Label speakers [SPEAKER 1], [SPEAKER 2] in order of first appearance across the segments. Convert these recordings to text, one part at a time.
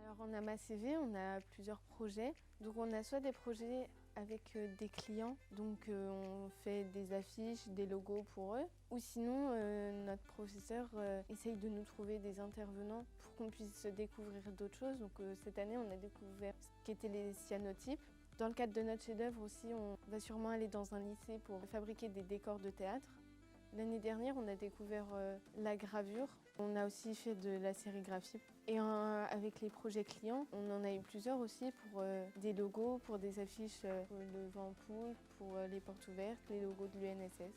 [SPEAKER 1] Alors en AmaCV, on a plusieurs projets. Donc on a soit des projets avec des clients, donc on fait des affiches, des logos pour eux. Ou sinon, notre professeur essaye de nous trouver des intervenants pour qu'on puisse découvrir d'autres choses. Donc cette année, on a découvert ce qu'étaient les cyanotypes. Dans le cadre de notre chef-d'œuvre aussi, on va sûrement aller dans un lycée pour fabriquer des décors de théâtre. L'année dernière, on a découvert la gravure. On a aussi fait de la sérigraphie. Et avec les projets clients, on en a eu plusieurs aussi pour des logos, pour des affiches pour le vent en poupe, pour les portes ouvertes, les logos de l'UNSS.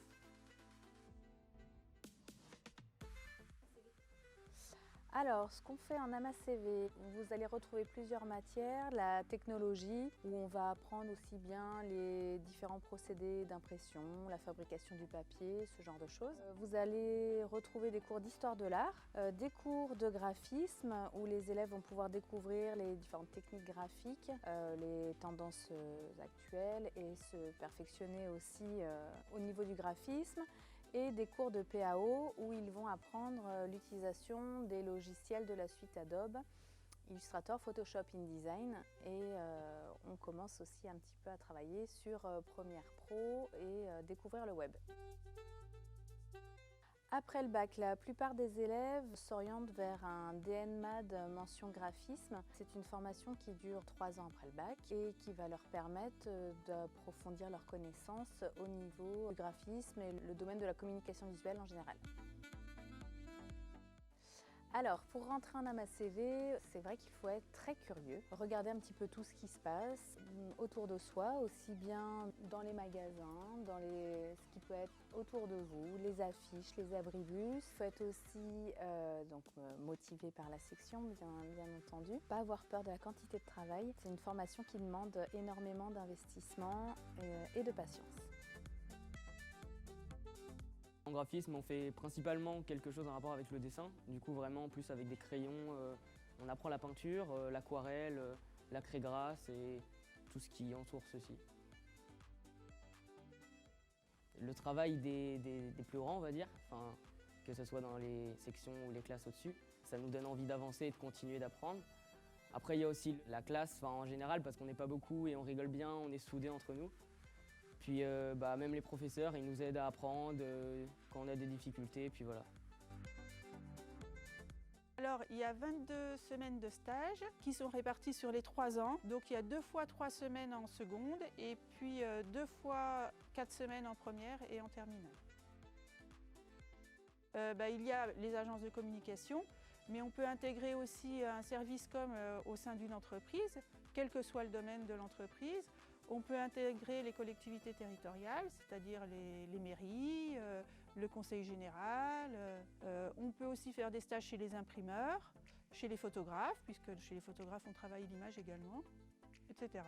[SPEAKER 2] Alors, ce qu'on fait en AmaCV, vous allez retrouver plusieurs matières, la technologie, où on va apprendre aussi bien les différents procédés d'impression, la fabrication du papier, ce genre de choses. Vous allez retrouver des cours d'histoire de l'art, des cours de graphisme, où les élèves vont pouvoir découvrir les différentes techniques graphiques, les tendances actuelles et se perfectionner aussi au niveau du graphisme. Et des cours de PAO où ils vont apprendre l'utilisation des logiciels de la suite Adobe, Illustrator, Photoshop, InDesign et on commence aussi un petit peu à travailler sur Premiere Pro et découvrir le web. Après le bac, la plupart des élèves s'orientent vers un DNMAD mention graphisme. C'est une formation qui dure 3 ans après le bac et qui va leur permettre d'approfondir leurs connaissances au niveau du graphisme et le domaine de la communication visuelle en général. Alors, pour rentrer en AmaCV, c'est vrai qu'il faut être très curieux, regarder un petit peu tout ce qui se passe autour de soi, aussi bien dans les magasins, dans ce qui peut être autour de vous, les affiches, les abribus. Il faut être aussi motivé par la section, bien entendu. Pas avoir peur de la quantité de travail. C'est une formation qui demande énormément d'investissement et de patience.
[SPEAKER 3] En graphisme, on fait principalement quelque chose en rapport avec le dessin, du coup vraiment plus avec des crayons. On apprend la peinture, l'aquarelle, la craie grasse et tout ce qui entoure ceci. Le travail des plus grands, on va dire, que ce soit dans les sections ou les classes au-dessus, ça nous donne envie d'avancer et de continuer d'apprendre. Après, il y a aussi la classe en général, parce qu'on n'est pas beaucoup et on rigole bien, on est soudés entre nous. Puis même les professeurs, ils nous aident à apprendre quand on a des difficultés, puis voilà.
[SPEAKER 4] Alors, il y a 22 semaines de stage qui sont réparties sur les 3 ans. Donc, il y a 2 fois 3 semaines en seconde et puis 2 fois 4 semaines en première et en terminale. Il y a les agences de communication, mais on peut intégrer aussi un service com au sein d'une entreprise, quel que soit le domaine de l'entreprise. On peut intégrer les collectivités territoriales, c'est-à-dire les mairies, le conseil général. On peut aussi faire des stages chez les imprimeurs, chez les photographes, puisque chez les photographes on travaille l'image également, etc.